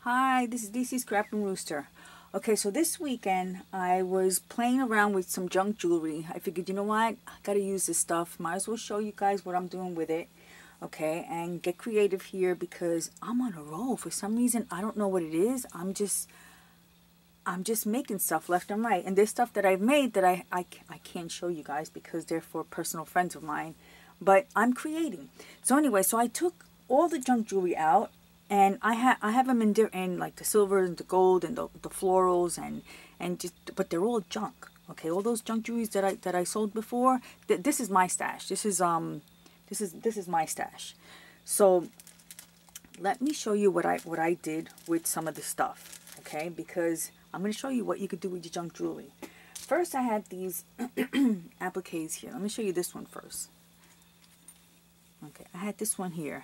Hi, this is DC's Crafting Rooster. Okay, so this weekend I was playing around with some junk jewelry. I figured, you know what? I gotta use this stuff. Might as well show you guys what I'm doing with it. Okay, and get creative here because I'm on a roll. For some reason, I don't know what it is. I'm just making stuff left and right. And there's stuff that I've made that I can't show you guys because they're for personal friends of mine. But I'm creating. So anyway, so I took all the junk jewelry out, and I have them in like the silver and the gold and the florals and just, but they're all junk. Okay, all those junk jewelries that I sold before. This is my stash. This is my stash. So let me show you what I did with some of the stuff. Okay, because I'm going to show you what you could do with your junk jewelry. First, I had these appliques here. Let me show you this one first. Okay, I had this one here.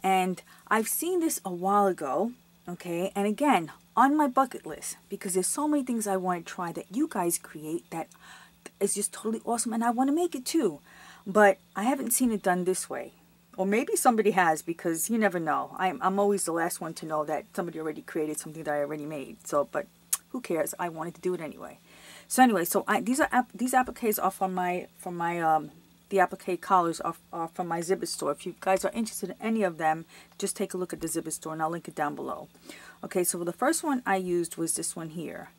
And I've seen this a while ago, okay, and again, on my bucket list, because there's so many things I want to try that you guys create that is just totally awesome, and I want to make it too, but I haven't seen it done this way. Or maybe somebody has, because you never know. I'm always the last one to know that somebody already created something that I already made, so, but who cares? I wanted to do it anyway. So anyway, so these appliques are from the applique collars are from my Zibbet store. If you guys are interested in any of them, just take a look at the Zibbet store, and I'll link it down below. Okay, so the first one I used was this one here.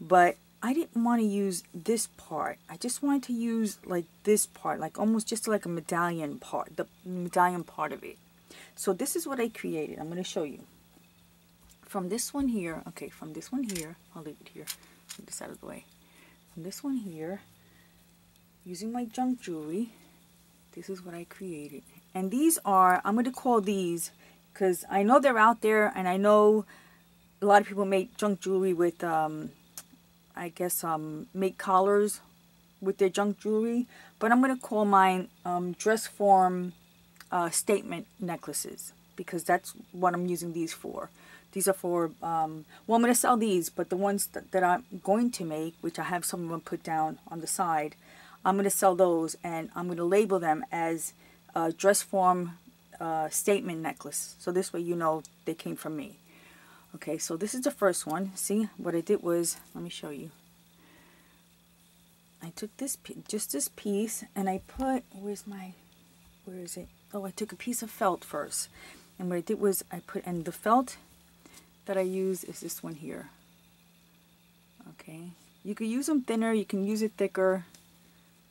But I didn't want to use this part. I just wanted to use like this part, like almost just like a medallion part, the medallion part of it. So this is what I created. I'm going to show you. From this one here, okay, from this one here, I'll leave it here, get this out of the way. From this one here, using my junk jewelry, this is what I created. And these are, I'm going to call these, because I know they're out there, and I know a lot of people make junk jewelry with, I guess, make collars with their junk jewelry. But I'm going to call mine dress form statement necklaces, because that's what I'm using these for. These are for, well, I'm going to sell these, but the ones that I'm going to make, which I have some of them put down on the side, I'm going to sell those, and I'm going to label them as dress form statement necklace. So this way you know they came from me. Okay, so this is the first one. See, what I did was, let me show you. I took this, just this piece, and I put, where is it? Oh, I took a piece of felt first. And what I did was I put, and the felt that I use is this one here. Okay, you could use them thinner, you can use it thicker.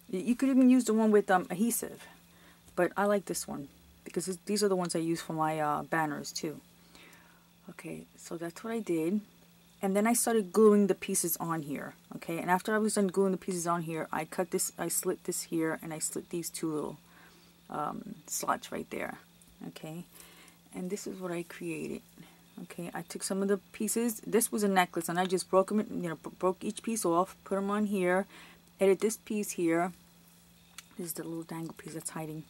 You could even use the one with adhesive, but I like this one because these are the ones I use for my banners too. Okay, so that's what I did, and then I started gluing the pieces on here. Okay, and after I was done gluing the pieces on here, I cut this, I slit this here, and I slit these two little slots right there. Okay, and this is what I created. Okay, I took some of the pieces. This was a necklace, and I just broke them, broke each piece off, put them on here, added this piece here. This is the little dangle piece that's hiding.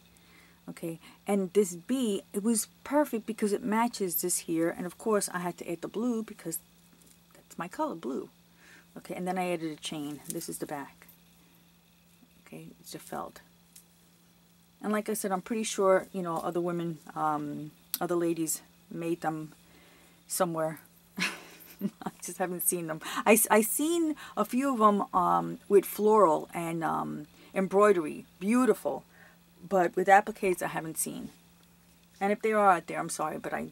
Okay, and this B, it was perfect because it matches this here, and of course I had to add the blue because that's my color, blue. Okay, and then I added a chain. This is the back. Okay, it's a felt. And like I said, I'm pretty sure, other women, other ladies made them somewhere. I just haven't seen them. I seen a few of them with floral and embroidery, beautiful, but with appliques I haven't seen. And if they are out there, I'm sorry, but I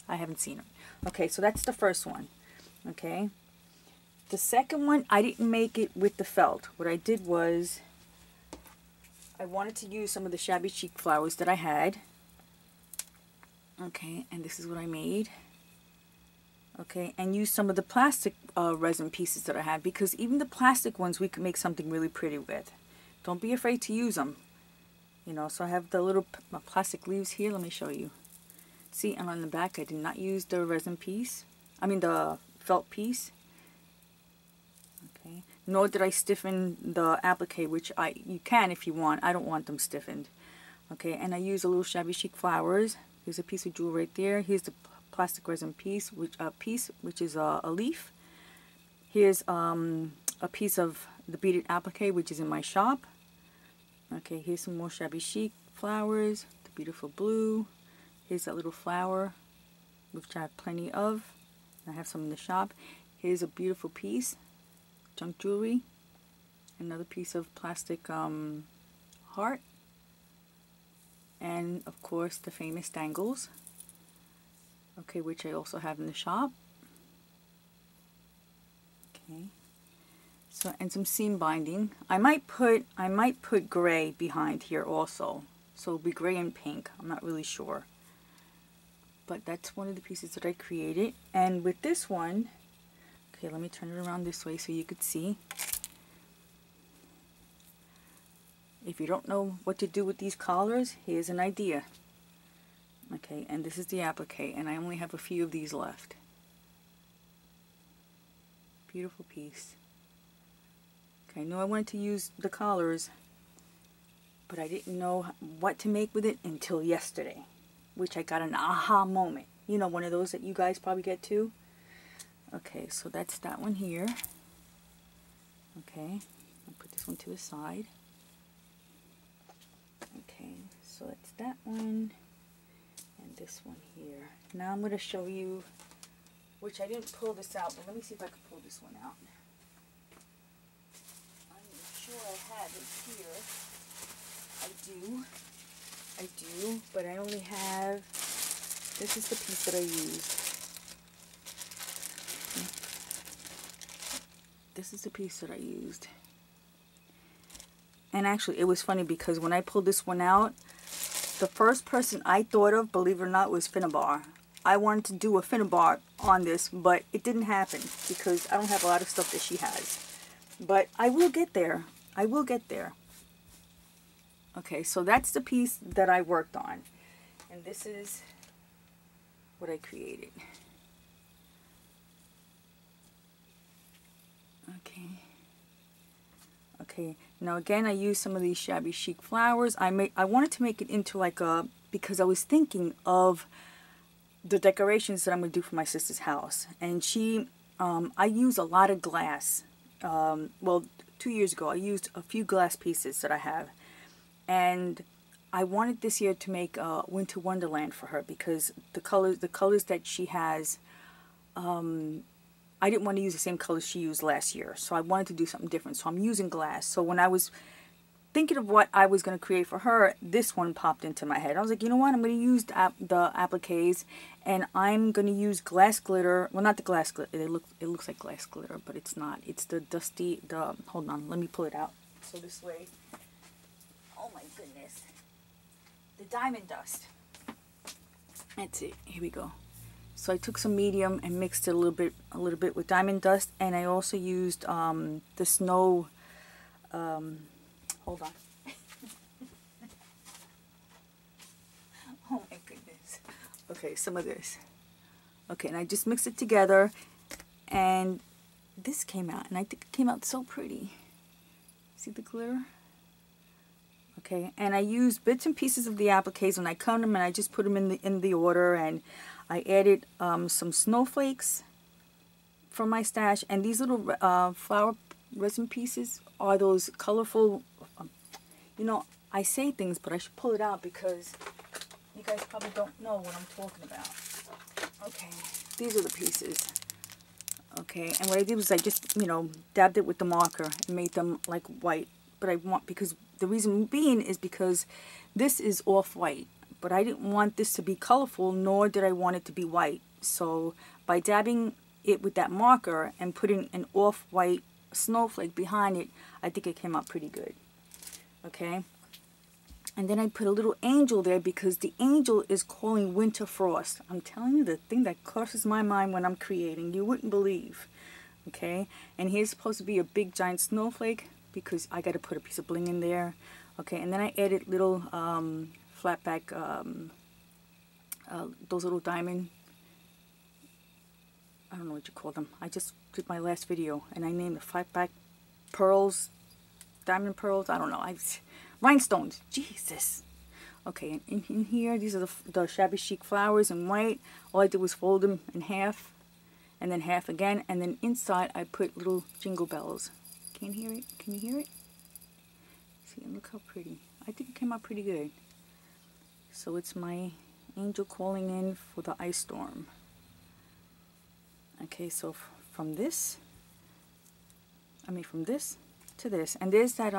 haven't seen them. Okay, so that's the first one. Okay, the second one, I didn't make it with the felt. What I did was I wanted to use some of the shabby chic flowers that I had. Okay, and this is what I made. Okay, and use some of the plastic resin pieces that I have, because even the plastic ones we can make something really pretty with. Don't be afraid to use them. So I have the little plastic leaves here. Let me show you. See, and on the back I did not use the resin piece. I mean the felt piece. Okay, nor did I stiffen the applique, which you can if you want. I don't want them stiffened. Okay, and I use a little shabby chic flowers. Here's a piece of jewel right there. Here's the plastic resin piece, which is a leaf. Here's a piece of the beaded applique, which is in my shop. Okay, here's some more shabby chic flowers, the beautiful blue. Here's that little flower, which I have plenty of. I have some in the shop. Here's a beautiful piece, junk jewelry. Another piece of plastic heart. And of course the famous dangles. Okay, which I also have in the shop. Okay. So, and some seam binding. I might put gray behind here also. So it'll be gray and pink. I'm not really sure. But that's one of the pieces that I created. And with this one, okay, let me turn it around this way so you could see. If you don't know what to do with these collars, here's an idea. Okay, and this is the applique, and I only have a few of these left. Beautiful piece. Okay, I knew I wanted to use the collars, but I didn't know what to make with it until yesterday, which I got an aha moment. You know, one of those that you guys probably get too. Okay, so that's that one here. Okay, I'll put this one to the side. Okay, so that's that one and this one here. Now I'm going to show you, which I didn't pull this out, but let me see if I can pull this one out. I'm sure I have it here. I do, but I only have, this is the piece that I used. This is the piece that I used. And actually, it was funny because when I pulled this one out, the first person I thought of, believe it or not, was Finnabar. I wanted to do a Finnabar on this, but it didn't happen because I don't have a lot of stuff that she has. But I will get there. I will get there. Okay, so that's the piece that I worked on. And this is what I created. Okay. Okay, now again, I used some of these shabby chic flowers. I wanted to make it into like a, because I was thinking of the decorations that I'm going to do for my sister's house. And I use a lot of glass. Well, 2 years ago, I used a few glass pieces that I have. And I wanted this year to make a winter wonderland for her because the colors that she has, I didn't want to use the same colors she used last year, so I wanted to do something different. So I'm using glass. So when I was thinking of what I was going to create for her, this one popped into my head. I was like, you know what? I'm going to use the appliques, and I'm going to use glass glitter. Well, not the glass glitter. It looks like glass glitter, but it's not. It's the dusty. Hold on. Let me pull it out. So this way. Oh my goodness. The diamond dust. That's it. Here we go. So I took some medium and mixed it a little bit with diamond dust, and I also used the snow. Hold on. Oh my goodness. Okay, some of this. Okay, and I just mixed it together, and this came out, and I think it came out so pretty. See the glitter? Okay, and I used bits and pieces of the appliques when I cut them, and I just put them in the order, and I added some snowflakes from my stash, and these little flower resin pieces are those colorful, you know, I say things, but I should pull it out because you guys probably don't know what I'm talking about. Okay, these are the pieces. Okay, and what I did was I just, you know, dabbed it with the marker and made them like white, but because the reason being is because this is off-white. But I didn't want this to be colorful, nor did I want it to be white. So by dabbing it with that marker and putting an off-white snowflake behind it, I think it came out pretty good. Okay? And then I put a little angel there because the angel is calling winter frost. I'm telling you, the thing that crosses my mind when I'm creating, you wouldn't believe. Okay? And here's supposed to be a big giant snowflake because I got to put a piece of bling in there. Okay? And then I added little flat back, those little diamond, I don't know what you call them. I just did my last video and I named the flat back pearls, diamond pearls, I don't know, rhinestones, Jesus. Okay, and in here, these are the shabby chic flowers in white. All I did was fold them in half and then half again, and then inside I put little jingle bells. Can you hear it? Can you hear it? See, and look how pretty. I think it came out pretty good. So it's my angel calling in for the ice storm. Okay, so from this to this, and there's that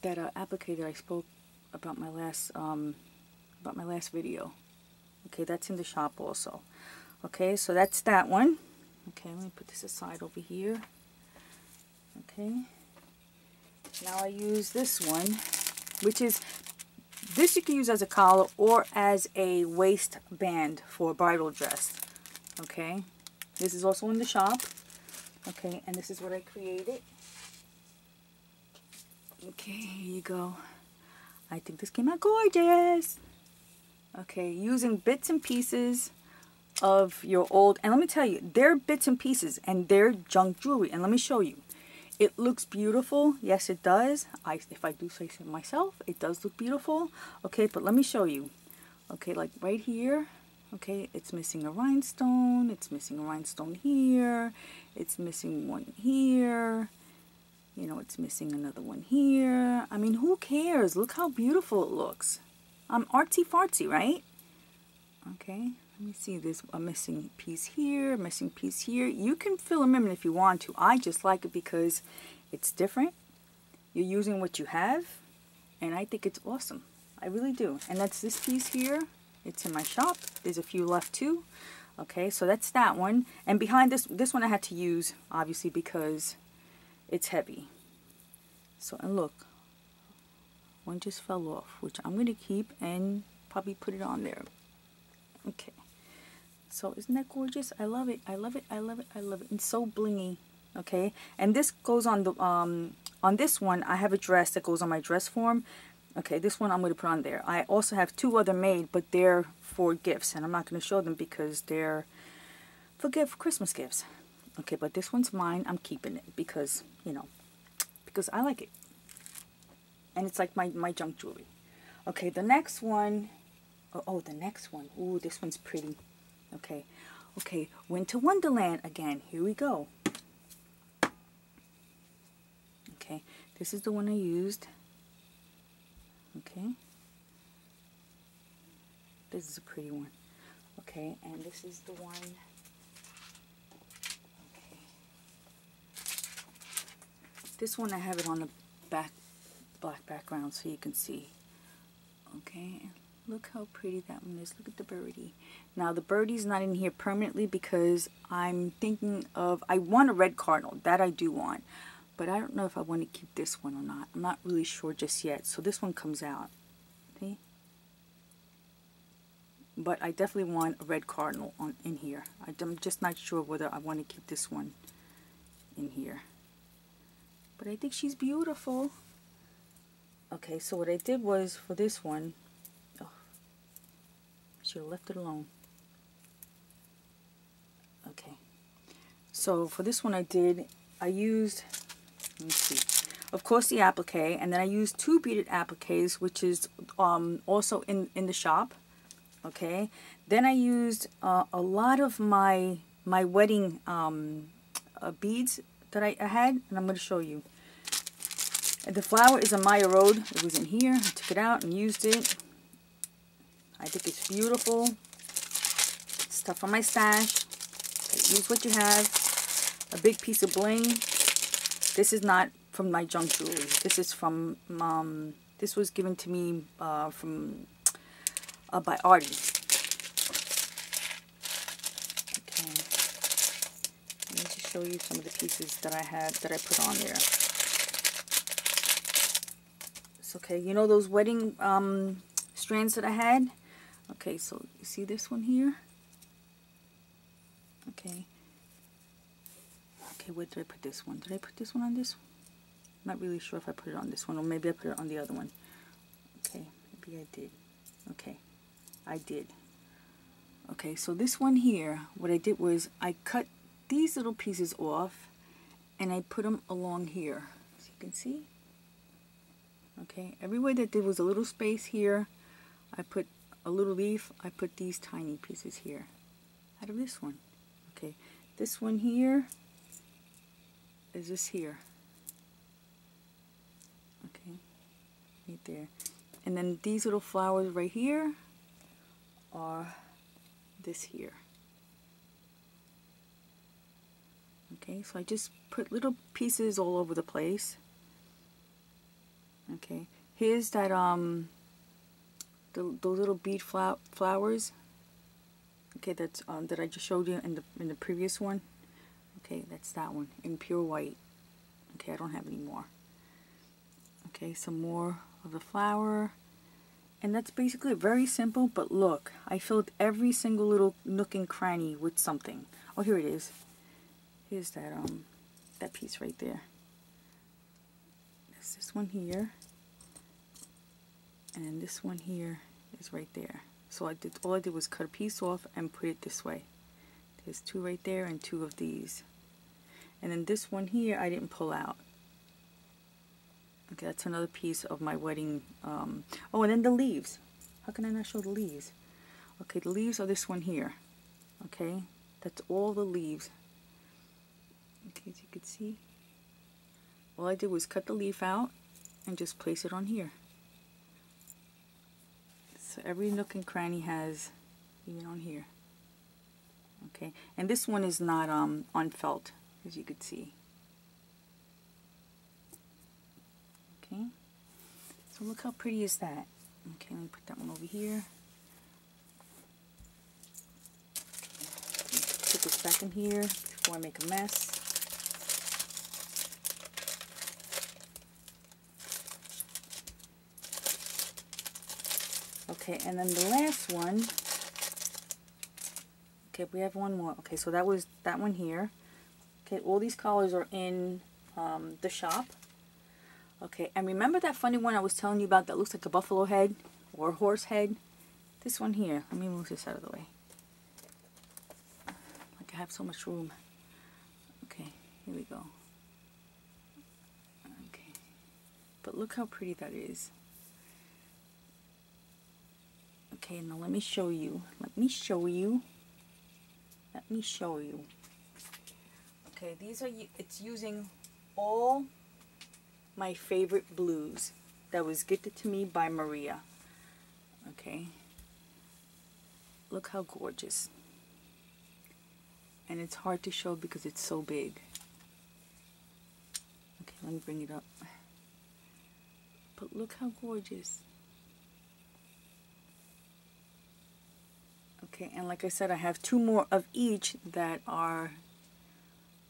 applicator I spoke about my last video. Okay, that's in the shop also. Okay, so that's that one. Okay, let me put this aside over here. Okay, now I use this one, which is, this you can use as a collar or as a waistband for a bridal dress. Okay, this is also in the shop. Okay, and this is what I created. Okay, here you go. I think this came out gorgeous. Okay, using bits and pieces of your old, and let me tell you, they're bits and pieces and they're junk jewelry, and let me show you. It looks beautiful. Yes, it does. If I do say so myself, it does look beautiful. Okay, but let me show you. Okay, like right here. Okay, it's missing a rhinestone. It's missing a rhinestone here. It's missing one here. You know, it's missing another one here. I mean, who cares? Look how beautiful it looks. Artsy fartsy, right? Okay, let me see. There's a missing piece here, missing piece here. You can fill them in if you want to. I just like it because it's different. You're using what you have, and I think it's awesome. I really do. And that's this piece here. It's in my shop. There's a few left too. Okay, so that's that one. And behind this one I had to use, obviously, because it's heavy. So, and look, one just fell off, which I'm going to keep and probably put it on there. Okay, so isn't that gorgeous? I love it. I love it. I love it. I love it. It's so blingy. Okay, and this goes on the on this one. I have a dress that goes on my dress form. Okay, this one I'm going to put on there. I also have two other made, but they're for gifts, and I'm not going to show them because they're for Christmas gifts. Okay, but this one's mine. I'm keeping it because, you know, because I like it. And it's like my junk jewelry. Okay, the next one. Oh, the next one. Ooh, this one's pretty. Okay. Okay, Winter Wonderland again. Here we go. Okay, this is the one I used. Okay. This is a pretty one. Okay, and this is the one. This one I have it on the black background so you can see. Okay, look how pretty that one is. Look at the birdie. Now the birdie's not in here permanently because I'm thinking of, I want a red cardinal. That I do want. But I don't know if I want to keep this one or not. I'm not really sure just yet. So this one comes out. See? But I definitely want a red cardinal in here. I'm just not sure whether I want to keep this one in here. But I think she's beautiful. Okay, so what I did was for this one, oh, I should have left it alone. Okay, so for this one I used, let me see, of course the applique, and then I used two beaded appliques, which is also in the shop. Okay, then I used a lot of my wedding beads that I had, and I'm going to show you. And the flower is a Maya Road. It was in here. I took it out and used it. I think it's beautiful. Stuff from my stash. Okay, use what you have. A big piece of bling. This is not from my junk jewelry. This is from this was given to me from by Artie. Okay. Let me just show you some of the pieces that I had that I put on there. Okay, you know those wedding strands that I had? Okay, so you see this one here? Okay. Okay, where did I put this one? Did I put this one on this one? I'm not really sure if I put it on this one, or maybe I put it on the other one. Okay, maybe I did. Okay, I did. Okay, so this one here, what I did was I cut these little pieces off and I put them along here. So you can see? Okay, everywhere that there was a little space here, I put a little leaf. I put these tiny pieces here out of this one. Okay, this one here is this here. Okay, right there. And then these little flowers right here are this here. Okay, so I just put little pieces all over the place. Okay, here's that the little bead flowers. Okay, that's that I just showed you in the previous one. Okay, that's that one in pure white. Okay, I don't have any more. Okay, some more of the flower. And that's basically very simple, but look, I filled every single little nook and cranny with something. Oh, here it is. Here's that piece right there. There's this one here. And this one here is right there. So all I did was cut a piece off and put it this way. There's two right there and two of these. And then this one here I didn't pull out. Okay, that's another piece of my wedding. Oh, and then the leaves. How can I not show the leaves? Okay, the leaves are this one here. Okay, that's all the leaves. Okay, as you can see, all I did was cut the leaf out and just place it on here. So every nook and cranny has, even on here. Okay, and this one is not on felt, as you could see. Okay, so look how pretty is that. Okay, let me put that one over here. Take a second here before I make a mess. Okay, and then the last one. Okay, we have one more. Okay, so that was that one here. Okay, all these colors are in the shop. Okay, and remember that funny one I was telling you about that looks like a buffalo head or a horse head? This one here. Let me move this out of the way. Like I have so much room. Okay, here we go. Okay, but look how pretty that is. Okay, now let me show you. Let me show you. Let me show you. Okay, these are, it's using all my favorite blues that was gifted to me by Maria. Okay, look how gorgeous. And it's hard to show because it's so big. Okay, let me bring it up. But look how gorgeous. Okay, and like I said, I have two more of each that are,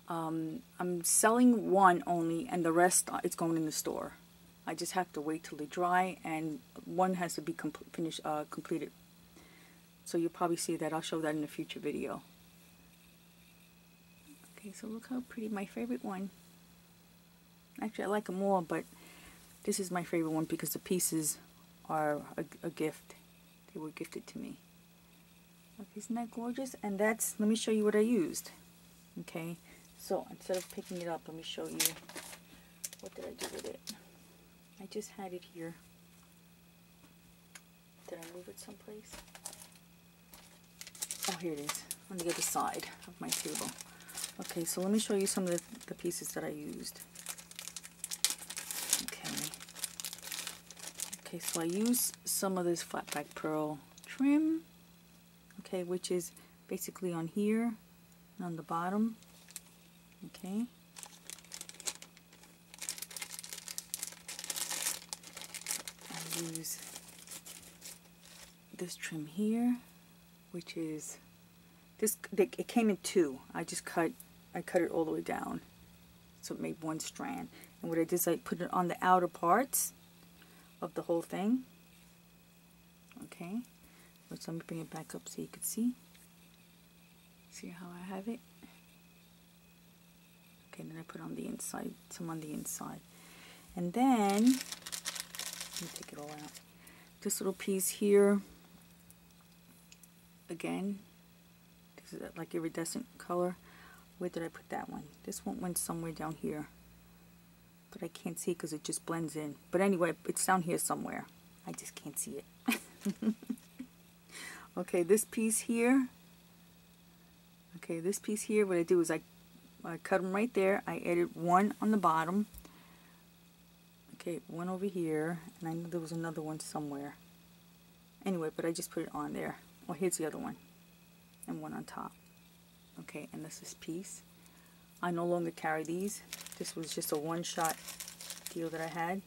I'm selling one only, and the rest it's going in the store. I just have to wait till they dry, and one has to be completed. So you'll probably see that. I'll show that in a future video. Okay, so look how pretty, my favorite one. Actually, I like them all, but this is my favorite one because the pieces are a gift. They were gifted to me. Okay, isn't that gorgeous? And that's, let me show you what I used. Okay, so instead of picking it up, let me show you what did I do with it. I just had it here. Did I move it someplace? Oh, here it is, on the other side of my table. Okay, so let me show you some of the pieces that I used. Okay, so I used some of this flat back pearl trim. Okay, which is basically on here and on the bottom. Okay. I use this trim here, which is this. It came in two. I cut it all the way down, so it made one strand. And what I did is I put it on the outer parts of the whole thing. Okay. So let me bring it back up so you can see. See how I have it? Okay, then I put on the inside, some on the inside. And then, let me take it all out. This little piece here, again, this is like iridescent color. Where did I put that one? This one went somewhere down here. But I can't see because it just blends in. But anyway, it's down here somewhere. I just can't see it. Okay, this piece here. Okay, this piece here, what I do is I cut them right there. I added one on the bottom. Okay, one over here. And I knew there was another one somewhere. Anyway, but I just put it on there. Oh, here's the other one. And one on top. Okay, and this piece. I no longer carry these. This was just a one-shot deal that I had.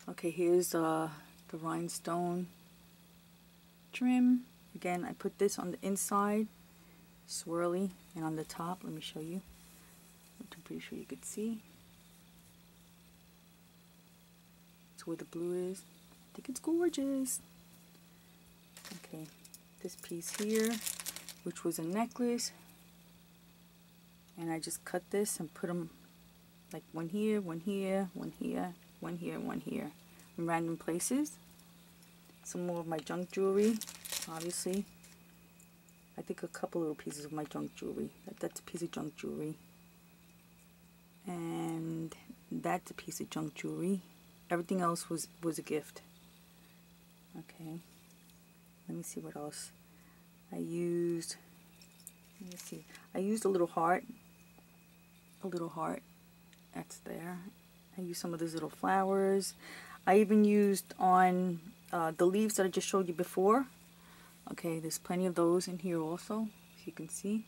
Okay, here's the rhinestone trim. Again, I put this on the inside, swirly, and on the top, let me show you. I'm pretty sure you could see. It's where the blue is. I think it's gorgeous. Okay, this piece here, which was a necklace, and I just cut this and put them like one here, one here, one here, one here, one here, in random places. Some more of my junk jewelry, obviously. I think a couple little pieces of my junk jewelry. That's a piece of junk jewelry. And that's a piece of junk jewelry. Everything else was a gift. Okay. Let me see what else. I used a little heart. A little heart. That's there. I used some of those little flowers. I even used on the leaves that I just showed you before. Okay, there's plenty of those in here also, as you can see.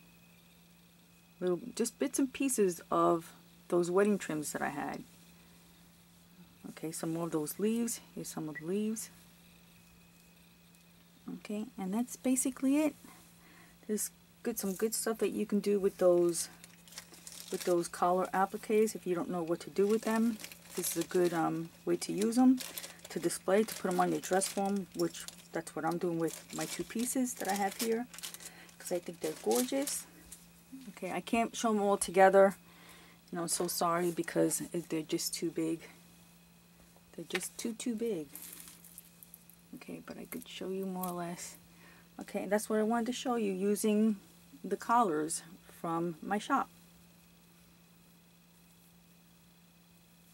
Little, just bits and pieces of those wedding trims that I had. Okay, some more of those leaves. Here's some of the leaves. Okay, and that's basically it. There's some good stuff that you can do with those collar appliques if you don't know what to do with them. This is a good way to use them, to display, to put them on your dress form, which that's what I'm doing with my two pieces that I have here, because I think they're gorgeous. Okay, I can't show them all together. You know, I'm so sorry because they're just too big. They're just too big. Okay, but I could show you more or less. Okay, that's what I wanted to show you using the collars from my shop.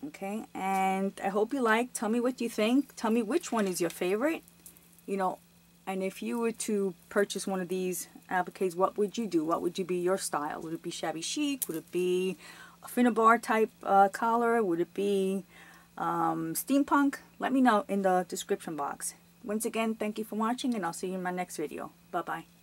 Okay, and I hope you like. Tell me what you think. Tell me which one is your favorite. You know, and if you were to purchase one of these appliques, what would you do? What would be your style? Would it be shabby chic? Would it be a Finnabar type collar? Would it be steampunk? Let me know in the description box. Once again, thank you for watching, and I'll see you in my next video. Bye-bye.